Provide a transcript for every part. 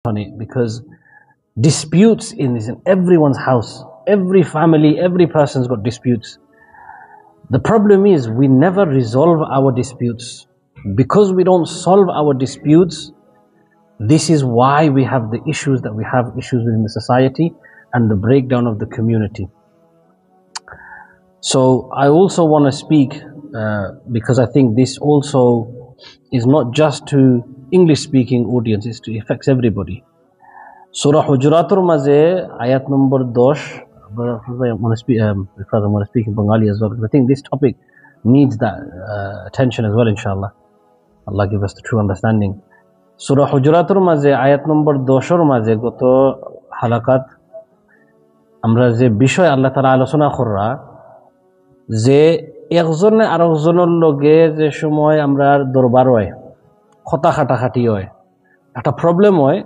on it, because disputes is in everyone's house. Every family, every person's got disputes. The problem is we never resolve our disputes. Because we don't solve our disputes, this is why we have the issues that we have, issues within the society and the breakdown of the community. So I also want to speak because I think this also is not just to English speaking audience, it affects everybody. Surah Hujuratur maze ayat number 10. I want to speak in Bengali as well, because I think this topic needs that attention as well, inshallah. Allah give us the true understanding. Surah Hujuratur maze ayat number 10 maze goto halakat আমরা যে বিষয় আল্লাহ তাআলা আলোচনা কররা যে একজনে আরেকজনের লগে যে সময় আমরা দরবার হয় কথা কাটাকাটি হয় একটা প্রবলেম হয়,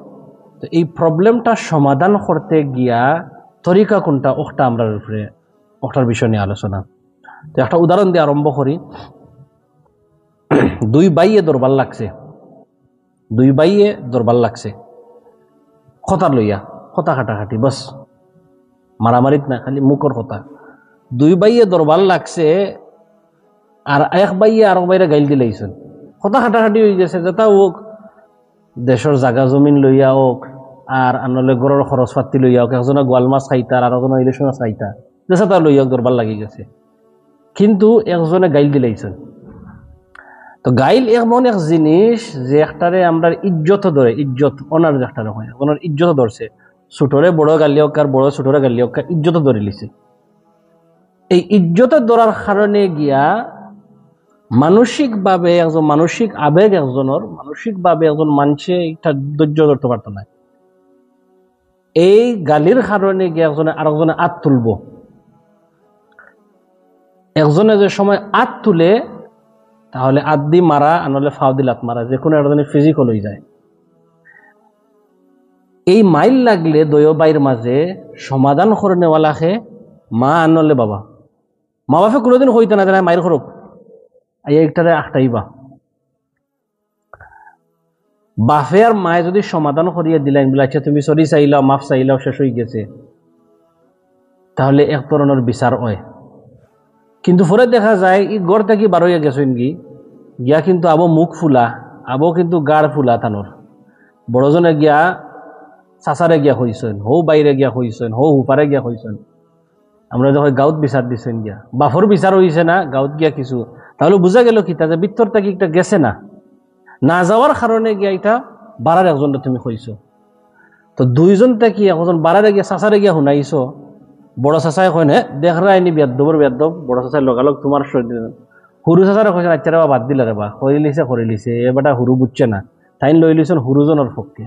তো এই প্রবলেমটা সমাধান করতে গিয়া তরিকা কোনটা ওটা আমরা উপরে ওটার বিষয় নিয়ে আলোচনা। তো একটা উদাহরণ দিয়ে আরম্ভ করি। দুই ভাইয়ে দরবার লাগছে কথা লইয়া, কথা কাটাকাটি, বাস মারামারিত না, খালি মুখর কথা। দুই ভাইয়ে দরবার লাগছে আর এক ভাইয়ে আর বাইরে গাইল দিলাইছেন, কথা কাটাকাটি হয়ে গেছে। যেটা হোক দেশের জাগা জমিন লইয়া হোক আর আনলে গড়ের খরচ পাতি লইয়া হোক, একজনে গোয়াল মাছ খাইতা আর একজনে ইলিশ মাছ খাইতা, যেটা তার লইয়া দরবার লাগি গেছে, কিন্তু একজনে গাইল দিলাইছেন। তো গাইল এমন এক জিনিস যে একটারে আমরা ইজ্জত ধরে, ইজ্জত অনার যে একটারে হয়, ওনার ইজ্জত ধরছে, ছোটরে বড় গালি হোক আর বড় ছোটরে গালি হোক, ইজ্জত ধরে লিছে। এই ইজ্জত ধরার কারণে গিয়া মানসিকভাবে একজন, মানসিক আবেগ একজনের, মানসিকভাবে একজন মানুষে এটা ধৈর্য ধরতে পারত না। এই গালির কারণে গিয়া একজনে আরেকজনে আত তুলব। একজনে যে সময় আত তুলে তাহলে আত দি মারা, আনলে ফাও দি লাত মারা, যে কোনো একজনে ফিজিক্যাল হয়ে যায়। এই মাইল লাগলে দয় বাইর মাঝে সমাধান করে নেওয়ালাকে মা আনলে বাবা, মা বাপে কোনোদিন হইতে না মায়ের খরক একটারে আখটাইবা। বাপে আর মায়ে যদি সমাধান করিয়া দিলেন, বলে আচ্ছা তুমি সরি চাইলাও, মাফ চাইলাও, শেষ হয়ে গেছে, তাহলে এক ধরনের বিচার হয়। কিন্তু পরে দেখা যায় ই গড় থেকে বার হইয়া গেছেন গিয়া কিন্তু আবো মুখ ফুলা, আবো কিন্তু গাড় ফুলা তানোর। বড়জনে গিয়া চাচারে গিয়া হইছেন, হৌ বাইরে গিয়া হইছেন, হৌ হুপারে গিয়া হইছেন। আমরা যখন গাঁত বিচার দিচ্ছেন গিয়া, বাফর বিচার হইছে না গাঁত গিয়া কিছু, তাহলে বোঝা গেল কি তা যে ভিতর থেকে একটা গেছে না যাওয়ার কারণে গিয়া এটা বাড়ার একজনটা তুমি কইছো। তো দুইজন থেকে একজন বাড়ারে গিয়া চাচারে গিয়া শুনাইছো, বড় চাচাই কয় হে দেখরা আইনি বেদবর বেদব, বড় চাচাই লগালগ তোমার হুরু চাচারে কইছেন আচ্ছা রে বাদ দিলে রে বা করে লিছে এবারটা হুরু বুঝছে না, তাই লই লিছেন হুরুজনের পক্ষে।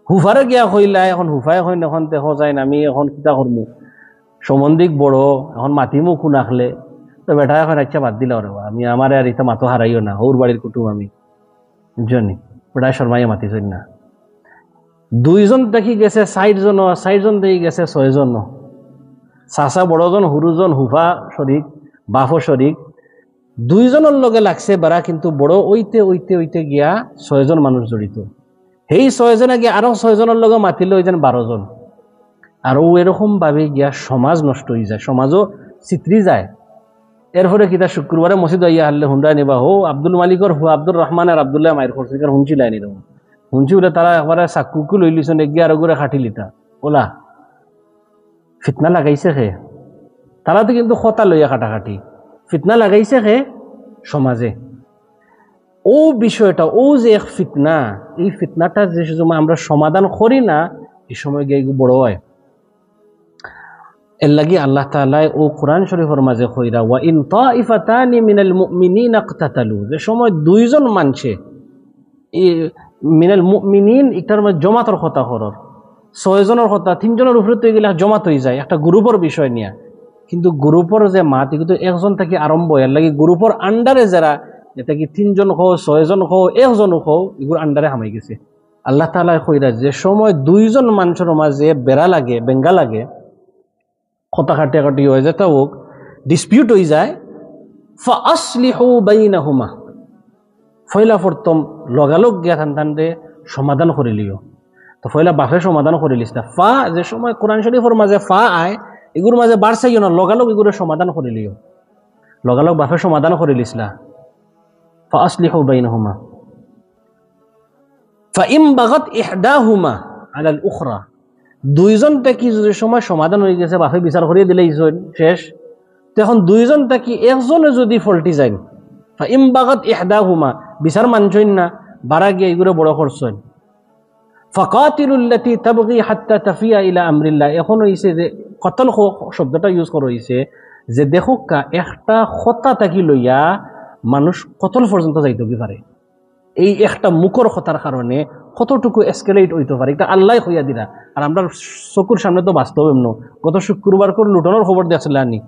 হুফারে গিয়া কইলা, এখন হুফাই কইন এখন দেখো যায় না, আমি এখন কিতা করবো, সম্বন্ধিক বড় এখন মাতিমু কোন আখলে, তো বেটা এখন আচ্ছা বাদ দিলা রে বা, আমি আমার আর এটা মাতো হারাইও না, ওর বাড়ির কুটুম আমি জানি, বেটায় শর্মাইয়া মাতিছেন না। দুইজন দেখি গেছে 60 জন দেখি গেছে 6 জন, চাচা বড়জন, হুরুজন, হুফা শরিক, বাফো শরিক, দুইজনের লগে লাগছে বেড়া, কিন্তু বড় ওইতে গিয়া 6 জন মানুষ জড়িত। সেই 6 জনে গিয়া আরো 6 জনের লগে মাতিল হয়ে যান 12 জন। আর ও এরকম ভাবে গিয়া সমাজ নষ্ট হয়ে যায়, সমাজও চিত্রি যায়। এরপরে কিতা শুক্রবারে মসজিদ আইয়া হারলে হুন্ডা নিবা, হো আব্দুল মালিকর হু আব্দুর রহমান আর আব্দুল্লাহ মায়ের করছে, হুঁচি লাইনি রকম হুঁচি বলে তারা একবারে চাকুকু লই লিছেন এগিয়ে আরো করে খাটি লিতা ওলা ফিতনা লাগাইছে খে। তারা তো কিন্তু খতা লইয়া কাটাকাটি ফিতনা লাগাইছে খে সমাজে। ও বিষয়টা, ও যে এক ফিতনা, এই ফিতনাটা যে সময় আমরা সমাধান করি না, এই সময় গিয়ে বড় হয়। এর লাগি আল্লাহ তাআলা ও কোরআন শরীফের মাঝে কইরা ওয়া ইন তাইফাতানি মিনাল মুমিনিনা ইকতাতালু, যে সময় দুইজন মানছে মিনাল মুমিনিন এটার মধ্যে জমাতের কথা করর, 6 জনের কথা 3 জনের উপরে তো গেলে জমাত হয়ে যায় একটা গ্রুপের বিষয় নিয়ে। কিন্তু গ্রুপের যে মাত কিন্তু একজন থেকে আরম্ভ, এর লাগি গ্রুপের আন্ডারে যারা, এটা কি 3 জন হও 6 জন হও 1 জন হও, এগুলো আন্ডারে হামাই গেছে। আল্লাহ তাআলা কইরা যে সময় দুইজন মানুষের মাঝে বেঙ্গা লাগে, কথা কাটাকাটি হয়ে যায়, তাও ডিসপিউট হয়ে যায়, ফাআসলিহু বাইনাহুমা, ফয়লা প্রথম লগালগ গিয়া থানতে সমাধান করে লিও। তো পয়লা বাফে সমাধান করে লিস্তা ফা যে সময় কোরআন শরীফের মাঝে ফা আয় এগুলোর মাঝে বাড়ছাইও না লগালগ এগুলো সমাধান করে লিও লগালগ বাফে সমাধান করে লিসলা ফা আসলিহু বাইনহুমা ফা ইম বাগাত ইহদাহুমা আলাল উখরা দুইজন থেকে যদি সময় সমাধান হয়ে গেছে বাফে বিচার করিয়ে দিলেই শেষ তখন দুইজন থেকে একজনে যদি ফল্টি যায় ফা ইম বাগাত ইহদাহুমা বিচার মানছইন না বাড়া গিয়ে এগুলো বড় করছেন ফাকাতিলুল্লাতি তাবগি হাত্তা তাফিয়া ইলা আমরিল্লাহ এখন হইছে যে কতল শব্দটা ইউজ করা হইছে যে দেখুক একটা খতা থাকি লইয়া মানুষ কতল পর্যন্ত যাইতে পারে এই একটা মুখর কথার কারণে কতটুকু এসকেলেট হইতে পারে এটা আল্লাহ হইয়া দিলা আর আমরা চকুর সামনে তো বাস্তব এমন গত শুক্রবার করে লুটনের খবর দেখছিল আনি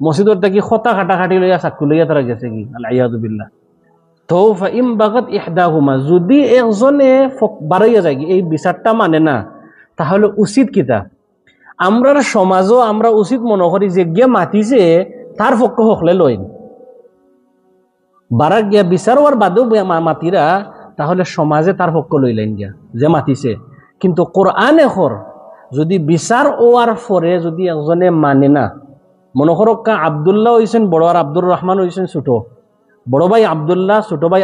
মসজিদের থাকি খতা কাটাকাটি লইয়া চাকু লইয়া তারা গেছে কি আল্লাহ বিল্লাহ তো ফাইম বাগাত ইহদাহুমা যদি একজনে বাড়াইয়া যায় এই বিচারটা মানে না তাহলে উচিত কিতা আমরা সমাজও আমরা উচিত মনে করি যে গিয়া মাতিছে তার পক্ষ হকলে লইন বারা গিয়া বিচার হওয়ার বাদেও মাতিরা তাহলে সমাজে তার পক্ষ লইলেন গিয়া যে মাতিছে কিন্তু কোরআন এখর যদি বিচার ওয়ার পরে যদি একজনে মানে না মনে করক আব্দুল্লাহ হইছেন বড় আর আব্দুর রহমান হইছেন ছোট বড় ভাই আব্দুল্লাহ ছোট ভাই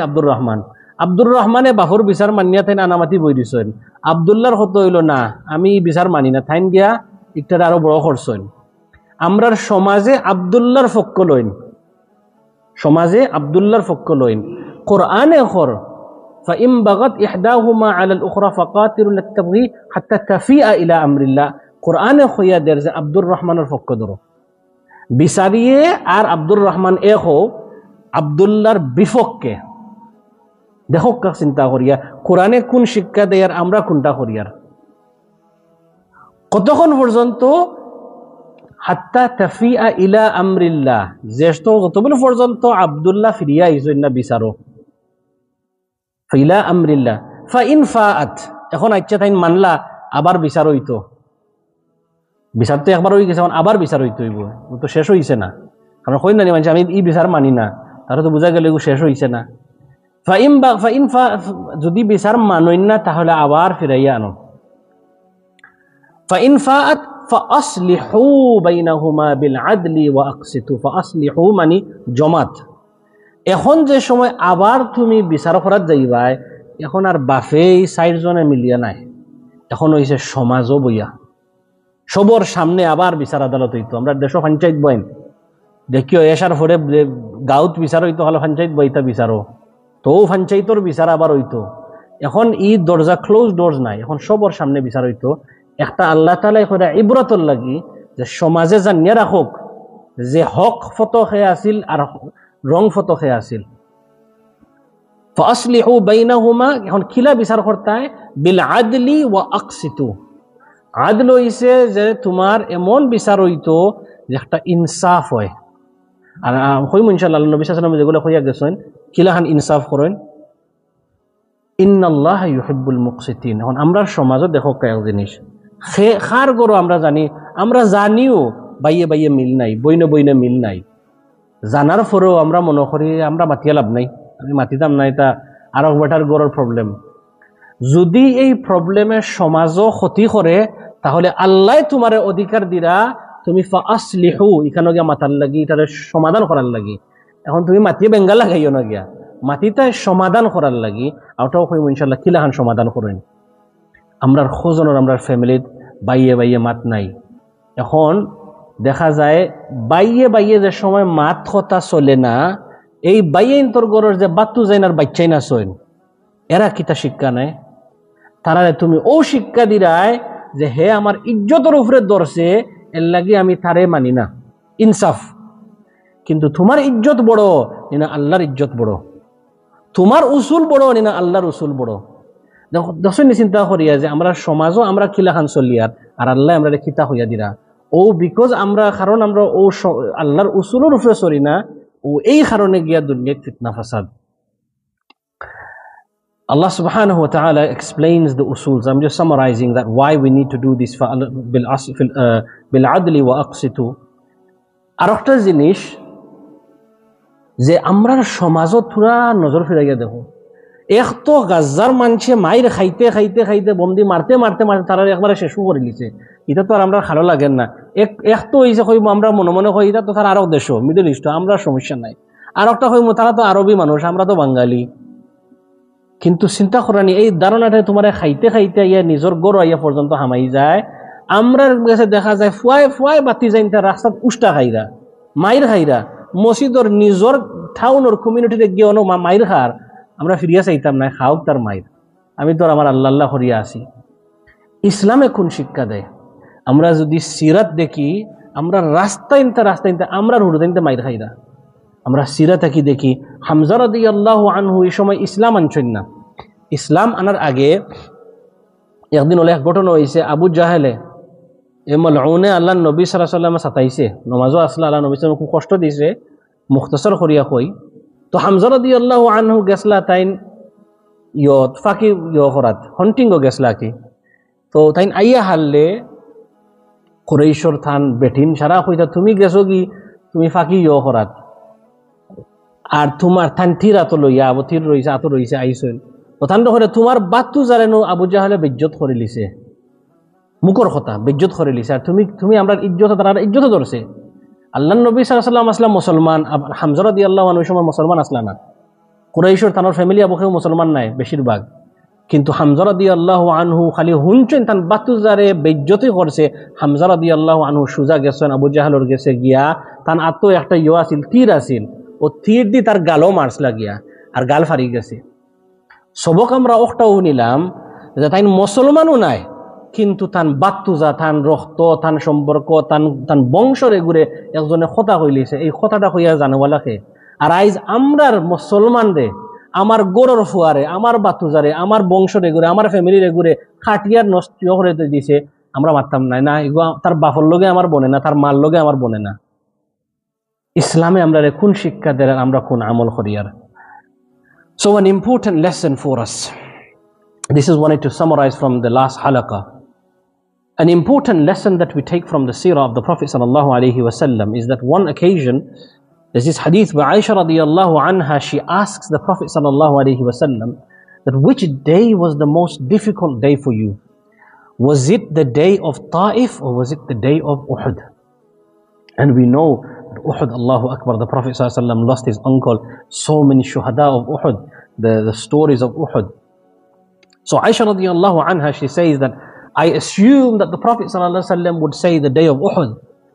আব্দুর রহমানে বাহুর বিচার মানিয়া থাইন আনামাতি বই দিছেন আব্দুল্লাহর হতো হইল না আমি বিচার মানি না থাইন গিয়া একটা আরো বড় করছেন আমরার সমাজে আব্দুল্লাহর পক্ষ লইন সমাজে আব্দুল্লাহর পক্ষ লইন কোরআনে খর ফাইম বাগাত ইহদাহুমা আলাল উখরা ফাকাতিলুল তাবগি হাত্তা তাফিয়া ইলা আমরিল্লাহ কোরআনে খইয়া দের যে আব্দুর রহমানের পক্ষ ধরো বিচারিয়ে আর আব্দুর রহমান হো আব্দুল্লাহর বিপক্ষে দেখো চিন্তা করিয়া কোরআনে কোন শিক্ষা দেয় আর আমরা কোনটা করিয়ার কতক্ষণ পর্যন্ত হাত্তা তাফিয়া ইলা আমরিল্লাহ জ্যেষ্ঠ যতক্ষণ পর্যন্ত আব্দুল্লাহ ফিরিয়া আইসেন না বিচারো ইলা আমরিল্লাহ ফা ইন ফাআত এখন আচ্ছা তাই মানলা আবার বিচার হইতো বিচার তো একবার হয়ে গেছে এখন আবার বিচার হইতে হইব তো শেষ হইছে না কারণ কই না মানে আমি এই বিচার মানি না তাহলে তো বোঝা গেল শেষ হইছে না যদি বিচার মানইন না তাহলে আবার ফিরাইয়া আনো ফাইন ফাআত ফাসলিহু বাইনাহুমা বিল আদলি ওয়া আকসিতু ফাসলিহু মানে জমাত এখন যে সময় আবার তুমি বিচার করার যাইবাই এখন আর বাফেই চারজনে মিলিয়া নাই এখন হইছে সমাজও বইয়া সবর সামনে আবার বিচার আদালত হইতো আমরা দেশ পঞ্চায়েত বইন দেখিও এসার পরে গাঁৱত বিচার হইতো হলে পঞ্চায়েত বইতা বিচারো তো পঞ্চায়েতর বিচার আবার হইতো এখন ই দরজা ক্লোজ ডোরস নাই এখন সবর সামনে বিচার হইতো একটা আল্লাহ তাআলাই কইরা ইবরতর লাগি যে সমাজে জানিয়ে রাখুক যে হক ফতহে আছিল আর রং ফতহে আছিল ফাসলিহু বাইনাহুমা এখন খিলা বিচার করতায় বিল আদলি ওয়া আকসিতু আদল হইছে যে তোমার এমন বিচার হইতো যে একটা ইনসাফ হয় আর কইম ইনশাআল্লাহ নবী সাল্লাল্লাহু আলাইহি ওয়াসাল্লাম যেগুলো কইয়া গেছেন কিলাহান ইনসাফ করেন ইন্নাল্লাহা ইউহিব্বুল মুকসিতিন এখন আমরা সমাজে দেখো কয়েক জিনিস খার গরো আমরা জানিও বাইয়ে বাইয়ে মিল নাই বইনে মিল নাই জানার পরেও আমরা মনে করি আমরা মাতিয়া লাভ নাই আমি মাতিতাম না এটা আর বেটার গড়ের প্রবলেম যদি এই প্রবলেমে সমাজও ক্ষতি করে তাহলে আল্লাহ তোমার অধিকার দিরা তুমি ফাসলিহু এখানে গিয়া মাতার লাগি এটারে সমাধান করার লাগি এখন তুমি মাতিয়ে বেঙ্গা লাগাইও না গিয়া মাটিতে সমাধান করার লাগি আউটাও কইম ইনশাআল্লাহ কিলাহান সমাধান করেন আমরার খোঁজনের আমরার ফ্যামিলিত বাইয়ে বাইয়ে মাত নাই এখন দেখা যায় বাইয়ে যে সময় মাত কথা চলে না এই বাইয়ে ইন্তর্গরের যে বাতু যাইনার বাচ্চাই না চইন এরা কিতা শিক্ষা নাই তারা তুমি ও শিক্ষা দিরায় যে হে আমার ইজ্জতের উপরে ধরছে এর লাগি আমি তারে মানি না ইনসাফ কিন্তু তোমার ইজ্জত বড় না আল্লাহর ইজ্জত বড় তোমার উসুল বড় না আল্লাহর উসুল বড় দর্শন চিন্তা করিয়া যে আমরা সমাজও আমরা কিলাখান চলিয়ার আর আল্লাহ আমরা খিতা হইয়া দিরা ও বিকজ আমরা কারণ আমরা ও আল্লাহর উসুলের উপরে চলি না ও এই কারণে গিয়া দুনিয়াত ফিতনা ফাসাদ Allah subhanahu wa ta'ala explains the usuls. I'm just summarizing that why we need to do this bil adli wa aqsitu. আরেকটা জিনিস যে আমরা সমাজত পুরা নজর ফিরাইয়া দেখো এক তো গাজার মানুষে মাইর খাইতে খাইতে খাইতে বন্দি মারতে মারতে মারতে তারা একবারে শেষও করে দিছে। এটা তো আর আমরা ভালো লাগেন না। এক তো হয়েছে কইব আমরা মনে মনে কই এটা তো তার আরব দেশ মিডল ইস্ট, আমরা সমস্যা নাই। আর একটা কইব তারা তো আরবি মানুষ, আমরা তো বাঙালি। কিন্তু চিন্তা করানি এই ধারণাটা তোমার খাইতে খাইতে ইয়া নিজের গড় আইয়া পর্যন্ত হামাই যায়। আমরা কাছে দেখা যায় ফুয়াই ফুয়াই বাতি যাই রাস্তাত উষ্টা খাইরা মাইর খাইরা মসজিদর নিজের টাউনের কমিউনিটিতে গিয়ে মাইর খার আমরা ফিরিয়া চাইতাম না, খাওক তার মাইর। আমি তো আমার আল্লাহ আল্লাহ করিয়া আছি। ইসলামে কোন শিক্ষা দেয়? আমরা যদি সিরাত দেখি, আমরা রাস্তায় আমরা হুড়তে মাইর খাইরা। আমরা সিরাতে কি দেখি, হামজা রাদিয়াল্লাহু আনহু এই সময় ইসলাম আনছেন না। ইসলাম আনার আগে একদিন হলে এক ঘটনা হয়েছে, আবু জাহেলে এ মালউনে আল্লাহ নবী সাল্লাল্লাহু আলাইহি ওয়াসাল্লাম সাতাইছে, নমাজও আসলে আল্লাহ নবী সাল্লাল্লাহু আলাইহি ওয়াসাল্লাম খুব কষ্ট দিয়েছে, মুখতাসর করিয়া কই। তো হামজা রাদিয়াল্লাহু আনহু গেছলা তাইন ফাঁকি করাত হন্টিংও গেছলা কি। তো তাইন আইয়া হারলে কুরাইশর থান বেঠিন সারা কইতা তুমি গেছো কি, তুমি ফাঁকি করাত, আর তোমার থান থির আতো লইয়া আবু থির রইছে আতো রইছে আইসেন। ওখান করে তোমার বাতু জারেনো আবু জাহেলে বেজ্জত করে লিছে, মুখর কথা বেজ্জত করে লিছে। আর তুমি আমরা ইজ্জত তারা ইজ্জত ধরছে। আল্লাহ নবী সাল্লাল্লাহু আলাইহি ওয়াসাল্লাম আসলাম মুসলমান, হামজা রাদিয়াল্লাহু আনহু ওই সময় মুসলমান আসলা না। কুরাইশর তানোর ফ্যামিলি আবুকেও মুসলমান নাই বেশিরভাগ, কিন্তু হামজা রাদিয়াল্লাহু আনহু খালি হুনছেন তান বাতু জারে বেজ্জতই করছে। হামজা রাদিয়াল্লাহু আনহু সুজা গেছেন আবু জাহেলর গেছে গিয়া তান আতো একটা আছিল তীর আছিল, ও তীর দি তার গালও মারসলা গিয়া আর গাল ফারি গেছে। সবক আমরা ওটাও নিলাম যে তাই মুসলমানও নাই, কিন্তু তান বাত্তুজা তান রক্ত তান সম্পর্ক তান বংশরে ঘুরে একজনে কথা কইলিছে, এই কথাটা কইয়া জানওয়ালাকে। আর আইজ আমরার মুসলমানরে আমার গোরর ফুয়ারে আমার বাতুজারে আমার বংশরে ঘুরে আমার ফ্যামিলিরে ঘুরে খাটিয়ার নষ্ট করে দিছে, আমরা মারতাম নাই না। তার বাপর লগে আমার বনে না, তার মার লগে আমার বনে না। ইসলামে আমরা কোন শিক্ষা দেন, আমরা কোন আমল করিয়ার। So an important lesson for us, this is wanted to summarize from the last halaqah. An important lesson that we take from the seerah of the Prophet sallallahu alaihi wasallam is that one occasion, there's this hadith where Aisha radiyallahu anha, she asks the Prophet sallallahu alaihi wasallam that which day was the most difficult day for you? Was it the day of Ta'if or was it the day of Uhud? And we know Uhud, Allahu Akbar, the Prophet ﷺ lost his uncle, so many shuhada of Uhud, the stories of Uhud. So Aisha radiallahu anha, she says that I assume that the Prophet ﷺ would say the day of Uhud,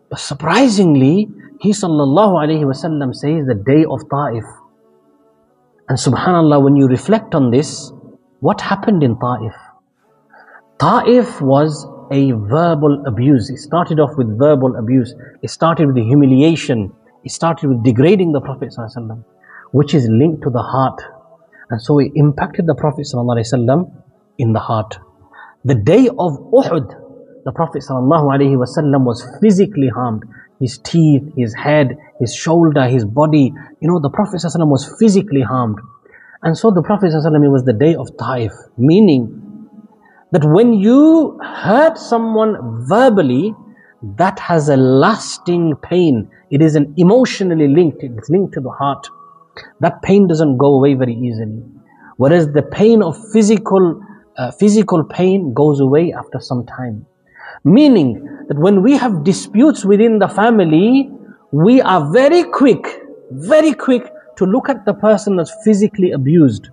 but surprisingly he sallallahu alayhi wasallam says the day of Ta'if. And subhanallah, when you reflect on this, what happened in Ta'if? Ta'if was a verbal abuse. It started off with verbal abuse. It started with the humiliation. It started with degrading the Prophet ﷺ, which is linked to the heart. And so it impacted the Prophet ﷺ in the heart. The day of Uhud, the Prophet ﷺ was physically harmed. His teeth, his head, his shoulder, his body. The Prophet ﷺ was physically harmed. And so the Prophet ﷺ, it was the day of Ta'if, meaning that when you hurt someone verbally, that has a lasting pain. It is an emotionally linked, it's linked to the heart. That pain doesn't go away very easily. Whereas the pain of physical pain goes away after some time. Meaning that when we have disputes within the family, we are very quick to look at the person that's physically abused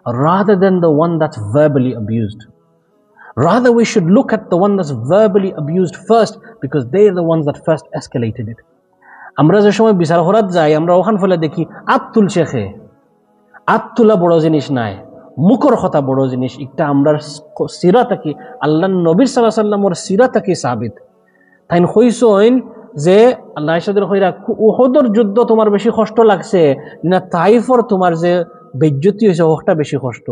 rather than the one that's verbally abused. Rather, we should look at the one that's verbally abused first, because they are the ones that first escalated it. আমরা যে সময় বিচার করাত যাই, আমরা ওখান ফলে দেখি আত্তুল শেখে, আত্তুলা বড় জিনিস নাই, মুখর কথা বড় জিনিস। একটা আমরা সিরা থাকি আল্লাহ নবীর সাল্লাল্লাহু আলাইহি ওয়াসাল্লামের সিরা থাকি সাবিত। তাইন কইছেন যে আল্লাহ ইসলামের কইরা উহুদের যুদ্ধ তোমার বেশি কষ্ট লাগছে না তাইফর তোমার যে বেজ্জতি হয়েছে ওটা বেশি কষ্ট?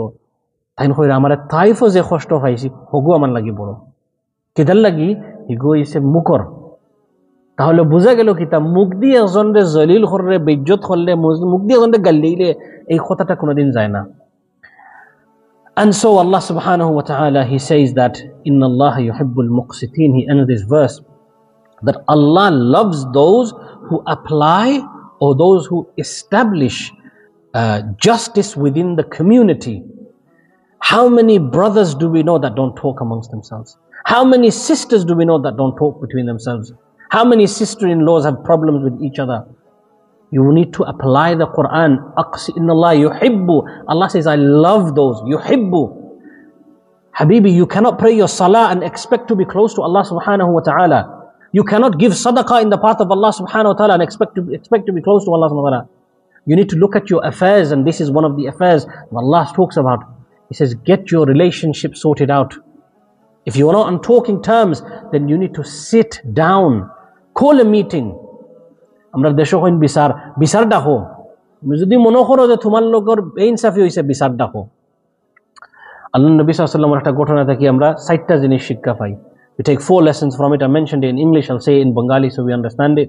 তাই কইরা আমার তাইফও যে কষ্ট পাইছি হগু আমার লাগি বড়। কিদার লাগি? হিগু হইছে মুকর। তাহলে বোঝা গেল কি তা মুখ দিয়ে একজনরে জলিল করলে বেজ্জত করলে মুখ দিয়ে একজনরে গাল দিলে এই কথাটা কোনোদিন যায় না। And so Allah subhanahu wa ta'ala, he says that inna Allah yuhibbul muqsitin. He ends this verse that Allah loves those who apply or those who establish justice within the community. How many brothers do we know that don't talk amongst themselves? How many sisters do we know that don't talk between themselves? How many sister-in-laws have problems with each other? You need to apply the Quran. Inna Allah yuhibbu. Allah says, I love those. Yuhibbu. Habibi, you cannot pray your salah and expect to be close to Allah subhanahu wa ta'ala. You cannot give sadaqah in the path of Allah subhanahu wa ta'ala and expect to be close to Allah subhanahu wa ta'ala. You need to look at your affairs, and this is one of the affairs that Allah talks about. He says, get your relationship sorted out. If you are not on talking terms, then you need to sit down. Call a meeting. আমরা দেশে হইন বিচার ডাকো। তুমি যদি মনে করো যে তোমার লোকের বেইনসাফি হইছে, বিচার ডাকো। আল্লাহ নবী সাল্লাল্লাহু আলাইহি ওয়াসাল্লামের একটা ঘটনা থেকে আমরা 4টা জিনিস শিক্ষা পাই। We take 4 lessons from it. I mentioned it in English. I'll say it in Bengali so we understand it.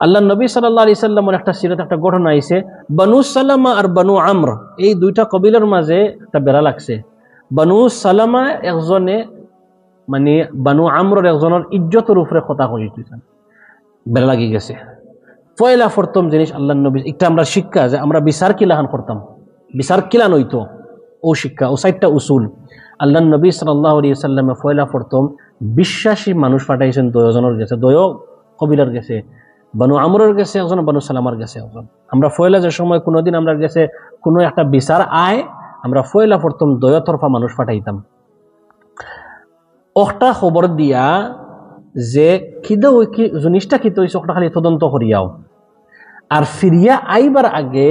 আল্লাহ নবী সাল্লাল্লাহু আলাইহি ওয়াসাল্লামের একটা সিরাতে একটা ঘটনা আইছে, বনু সালামা আর বনু আমর, এই দুইটা কবিলার মাঝে একটা বেড়া লাগছে। বনু সালামা একজনে মানে বনু আমরের একজনের ইজ্জতের উপরে কথা কইতেছেন, বেড়া লাগি গেছে। পয়লা প্রথম জিনিস আল্লাহ নবী, একটা আমরা শিক্ষা যে আমরা বিচার কিলাহান করতাম, বিচার কিলান হইতো, ও শিক্ষা, ও 4টা উসুল আল্লাহ নবী সাল্লাল্লাহু আলাইহি ওয়াসাল্লামে পয়লা প্রথম বিশ্বাসী মানুষ পাঠাইছেন 2 জনের গেছে, 2 কবিলার গেছে, বনু আমরের গেছে একজন, বনু সালামার গেছে একজন। আমরা পয়লা যে সময় কোনোদিন আমরা গেছে কোনো একটা বিচার আয়, আমরা পয়লা প্রথম 2 তরফা মানুষ পাঠাইতাম। ওটা খবর দিয়া যে কিদা ওই কি জিনিসটা কি হইছে ওটা খালি তদন্ত করিয়াও, আর ফিরিয়া আইবার আগে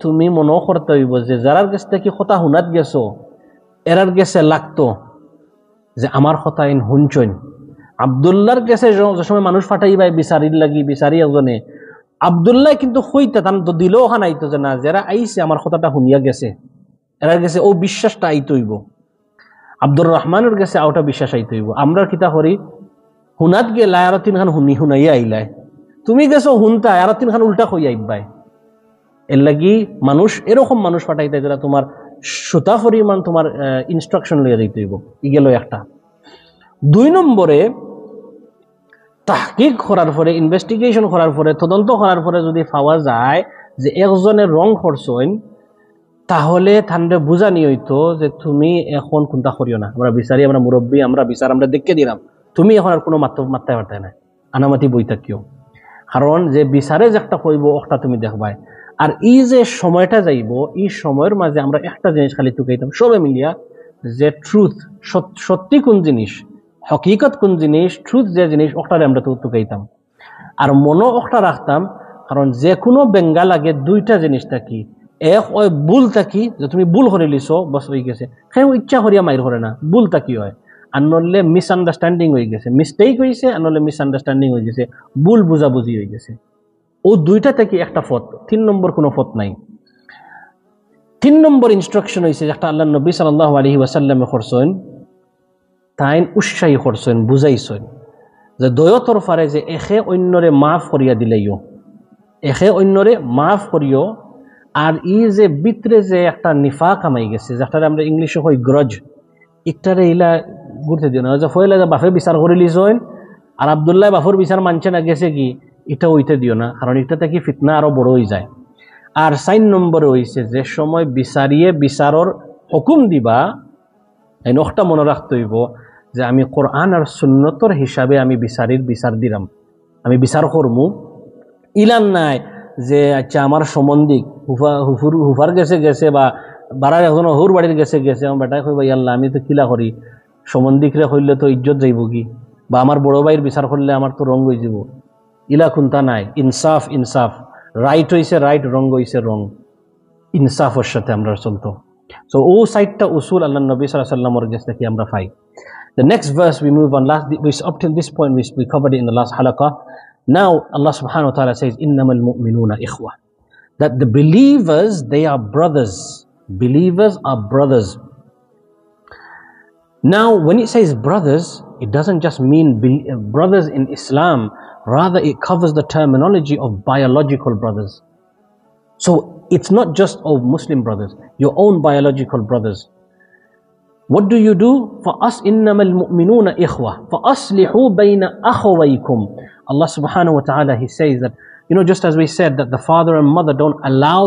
তুমি মনে করতে হইব যে যারার কাছ থেকে কথা শুনাত গেছো এরার গেছে লাগতো যে আমার কথা ইন শুনছইন। আব্দুল্লাহর কাছে যে সময় মানুষ পাঠাইবাই বিচারির লাগি, বিচারি একজনে আব্দুল্লাহ কিন্তু হইতে তান তো দিলেও খানাইতো যে না, যারা আইছে আমার কথাটা শুনিয়া গেছে, এরার গেছে ও বিশ্বাসটা আইতে হইব। আব্দুর রহমানের কাছে ওটা বিশ্বাস আইতে হইব। আমরা কিতা করি, হুনাত গেলা আর 3 খান শুনাইয়া আইলাই, তুমি গেছো হুনতা আর 3 খান উল্টা কই আইবাই। এর লাগি মানুষ এরকম মানুষ পাঠাইতে যারা তোমার সুতা পরিমাণ তোমার ইনস্ট্রাকশন লইয়া দিতে হইব। ই গেল একটা। 2 নম্বরে তাহকিক করার পরে, ইনভেস্টিগেশন করার পরে, তদন্ত করার পরে যদি পাওয়া যায় যে একজনের রং করছেন, তাহলে তাহলে বুঝানি হইতো যে তুমি এখন কোনটা করিও না, আমরা বিচারি, আমরা মুরব্বী, আমরা বিচার আমরা দেখে দিলাম, তুমি এখন আর কোনো মাত্রায় পারতে না, আনামাতি বই থাকিও। কারণ যে বিচারে যে একটা কইব ওটা তুমি দেখবাই। আর এই যে সময়টা যাইব, এই সময়ের মাঝে আমরা একটা জিনিস খালি টুকাইতাম সবে মিলিয়া, যে ট্রুথ, সত্যি কোন জিনিস, হকিকত কোন জিনিস, ট্রুথ যে জিনিস, ওটারে আমরা টুকাইতাম। আর মনো ওটা রাখতাম, কারণ যে কোনো বেঙ্গা লাগে 2টা জিনিস থাকি, এক ওই ভুল থাকি যে তুমি ভুল করে লিছো বস হয়ে গেছে, সেই ইচ্ছা করিয়া মাইর করে না, ভুল থাকি হয়, আর নলে মিসআন্ডারস্ট্যান্ডিং হয়ে গেছে, মিস্টেক হয়েছে, আর নলে মিসআন্ডারস্ট্যান্ডিং হয়ে গেছে, ভুল বুঝাবুঝি হয়ে গেছে। ও 2টা থেকে একটা ফত, 3 নম্বর কোনো ফত নাই। 3 নম্বর ইনস্ট্রাকশন হয়েছে যেটা আল্লাহ নবী সাল্লাল্লাহু আলাইহি ওয়াসাল্লামে করছেন, তাইন উৎসাহী করছেন, বুঝাইছেন যে 2 তরফারে যে একে অন্যরে মাফ করিয়া দিলেইও, একে অন্যরে মাফ করিও। আর ই যে ভিতরে যে একটা নিফাক কামাই গেছে, যেটা আমরা ইংলিশে কই গ্রজ, একটারে ইলা ঘুরতে দিও না, যে ফয়লা যে বাফে বিচার করে লিছেন আর আব্দুল্লাহ বাফর বিচার মানছে না গেছে কি, এটা হইতে দিও না, কারণ এটা থেকে ফিতনা আরো বড় হয়ে যায়। আর 4 নম্বরে হইছে যে সময় বিচারিয়ে বিচারর হুকুম দিবা, এই নখটা মনে রাখতে হইব যে আমি কোরআন আর সুন্নতর হিসাবে আমি বিচার দিলাম, আমি বিচার করমু। ইলান নাই যে আচ্ছা আমার সম্বন্ধিক হুফার গেছে বা বাড়ার এখন হুর বাড়ির গেছে আমার বেটাই কইব আল্লাহ আমি তো কিলা করি, সম্বন্ধিকরে হইলে তো ইজ্জত যাইব কি, বা আমার বড় ভাইয়ের বিচার করলে আমার তো রং হয়ে যাব। ইলা কোনটা নাই, ইনসাফ, রাইট হইছে রাইট, রং হইছে রং, ইনসাফের সাথে আমরা চলতো। সো ও 4টা উসুল আল্লাহ নবী সাল্লাল্লাহু আলাইহি ওয়াসাল্লামের কাছ থেকে আমরা পাই। The next verse we move on, up till this point we covered it in the last halaqah. Now Allah subhanahu wa ta'ala says innamal mu'minuna ikhwah, that the believers, they are brothers. Believers are brothers. Now when it says brothers, it doesn't just mean brothers in Islam, rather it covers the terminology of biological brothers. So it's not just of Muslim brothers, your own biological brothers. What do you do? For us, innamal mu'minuna ikhwah, fa aslihu bayna akhawaykum. Allah subhanahu wa ta'ala, He says that, just as we said that the father and mother don't allow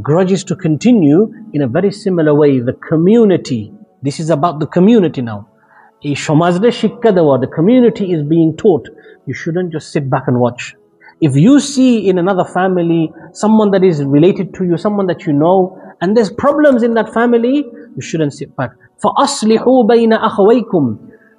grudges to continue in a very similar way. The community, this is about the community now. The community is being taught. You shouldn't just sit back and watch. If you see in another family someone that is related to you, someone that you know, and there's problems in that family, you shouldn't sit back. فَأَصْلِحُوا بَيْنَ أَخَوَيْكُمْ,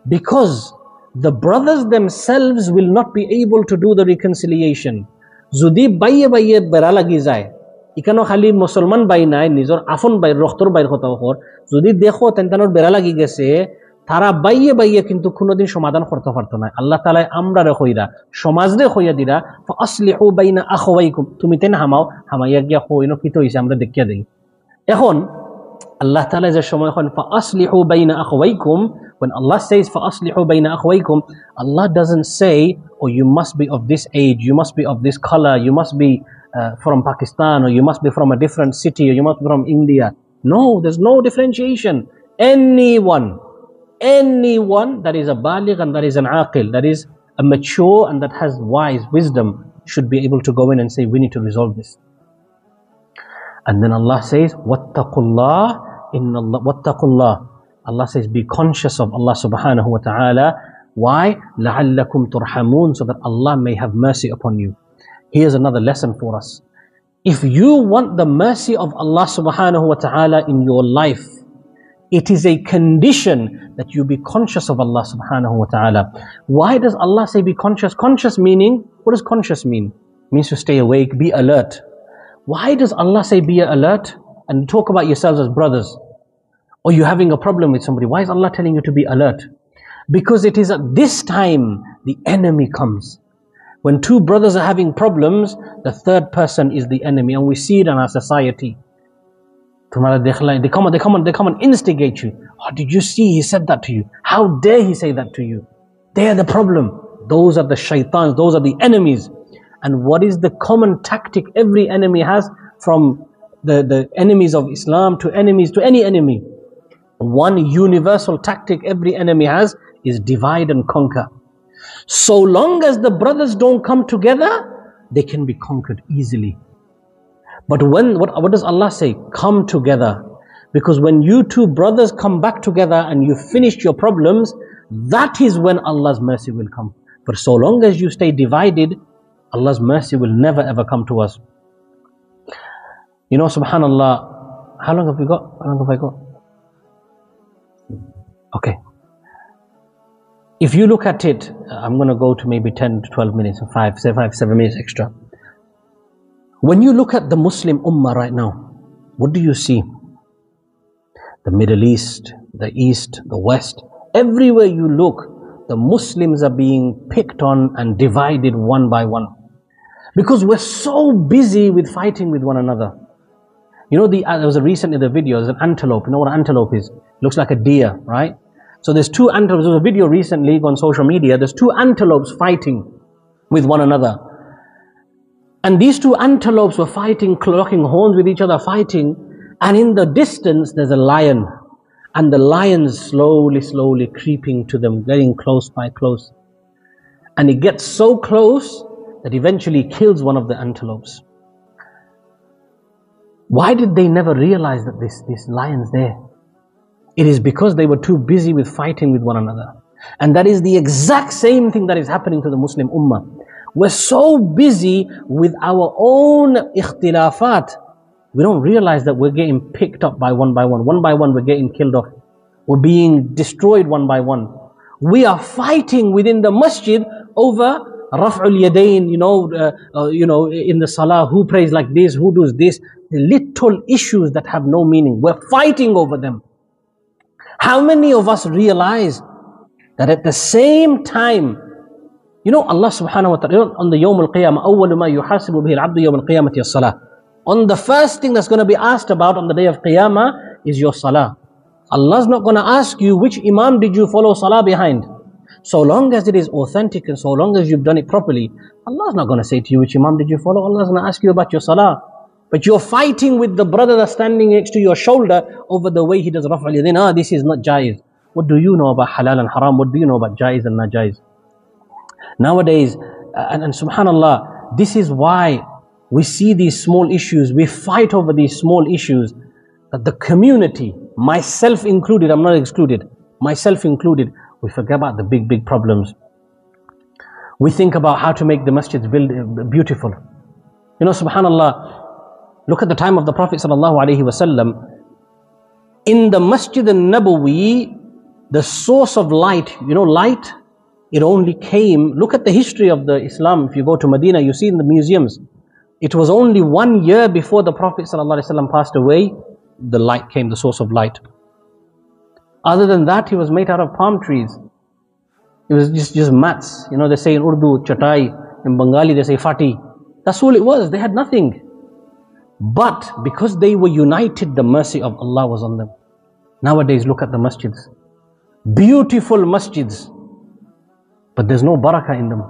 because the brothers themselves will not be able to do the reconciliation. Zudi baye bera lagi jay, ikano khali musulman bai nai, nizor afon bai rokhtor bai khota khor, zudi dekho tentanor bera lagi gese, তারা বাইয়ে বাইয়ে কিন্তু কোনোদিন সমাধান করতে পারতো না। আল্লাহ তাআলা আমরারে কইরা সমাজরে কইয়া দিরা ফাসলিহু বাইনা আখওয়াইকুম, তুমি তেন হামাও, হামাইয়া গিয়া কইনো কি তো হইছে আমরা দেখিয়া দেই। এখন আল্লাহ তাআলা যে সময় এখন ফাসলিহু বাইনা আখওয়াইকুম, when Allah says ফাসলিহু বাইনা আখওয়াইকুম, Allah doesn't say, oh, you must be of this age, you must be of this color, you must be from Pakistan, or you must be from a different city, or you must be from India. No, there's no differentiation. Anyone that is a baligh and that is an aqil, that is a mature and that has wise wisdom, should be able to go in and say, we need to resolve this. And then Allah says, wattaqullah, wattaqullah. Allah says, be conscious of Allah subhanahu wa ta'ala. Why? لَعَلَّكُمْ تُرْحَمُونَ, so that Allah may have mercy upon you. Here's another lesson for us. If you want the mercy of Allah subhanahu wa ta'ala in your life, it is a condition that you be conscious of Allah subhanahu wa ta'ala. Why does Allah say be conscious? Conscious meaning, what does conscious mean? It means to stay awake, be alert. Why does Allah say be alert and talk about yourselves as brothers? Or you're having a problem with somebody. Why is Allah telling you to be alert? Because it is at this time the enemy comes. When two brothers are having problems, the third person is the enemy, and we see it in our society. They come and instigate you. Oh, did you see he said that to you? How dare he say that to you? They are the problem. Those are the shaitans, those are the enemies. And what is the common tactic every enemy has, from the enemies of Islam to enemies to any enemy? One universal tactic every enemy has is divide and conquer. So long as the brothers don't come together, they can be conquered easily. But what does Allah say? Come together. Because when you two brothers come back together and you finished your problems, that is when Allah's mercy will come. But so long as you stay divided, Allah's mercy will never ever come to us. You know, subhanallah, how long have we got? How long have I got? Okay. If you look at it, I'm going to go to maybe 10 to 12 minutes, 7 minutes extra. When you look at the Muslim Ummah right now, what do you see? The Middle East, the East, the West, everywhere you look, the Muslims are being picked on and divided one by one. Because we're so busy with fighting with one another. You know, there was a recent in the video, there's an antelope. You know what an antelope is? It looks like a deer, right? So there's two antelopes. There was a video recently on social media. There's two antelopes fighting with one another. And these two antelopes were fighting, locking horns with each other, fighting. And in the distance, there's a lion. And the lion's slowly creeping to them, getting close by close. And it gets so close that eventually kills one of the antelopes. Why did they never realize that this lion's there? It is because they were too busy with fighting with one another. And that is the exact same thing that is happening to the Muslim Ummah. We're so busy with our own ikhtilafat, we don't realize that we're getting picked up by one. One by one, we're getting killed off. We're being destroyed one by one. We are fighting within the masjid over raf'ul yadayn, in the salah, who prays like this, who does this. The little issues that have no meaning. We're fighting over them. How many of us realize that at the same time, Allah subhanahu wa ta'ala, on the Yawm al-Qiyamah, أَوَّلُ مَا يُحَاسِبُ بِهِ الْعَبْدُ يَوْمَ الْقِيَامَةِ الصَّلَاةِ. On the first thing that's going to be asked about on the day of Qiyamah is your salah. Allah's not going to ask you which imam did you follow salah behind. So long as it is authentic and so long as you've done it properly, Allah's not going to say to you which imam did you follow. Allah's going to ask you about your salah. But you're fighting with the brother that's standing next to your shoulder over the way he does raf'al yadayn. This is not jaiz. What do you know about halal and haram? What do you know about jaiz and najaiz? Nowadays, and subhanallah, this is why we see these small issues, we fight over these small issues, that the community, myself included, I'm not excluded, myself included, we forget about the big, big problems. We think about how to make the masjids beautiful. You know, subhanallah, look at the time of the Prophet sallallahu alaihi wasallam. In the Masjid al-Nabawi, the source of light, you know, light, it only came, look at the history of the Islam. If you go to Medina, you see in the museums, it was only 1 year before the Prophet ﷺ passed away, the light came, the source of light. Other than that, he was made out of palm trees. It was just mats. You know, they say in Urdu, chatai. In Bengali, they say fati. That's all it was. They had nothing. But because they were united, the mercy of Allah was on them. Nowadays, look at the masjids. Beautiful masjids. But there's no barakah in them.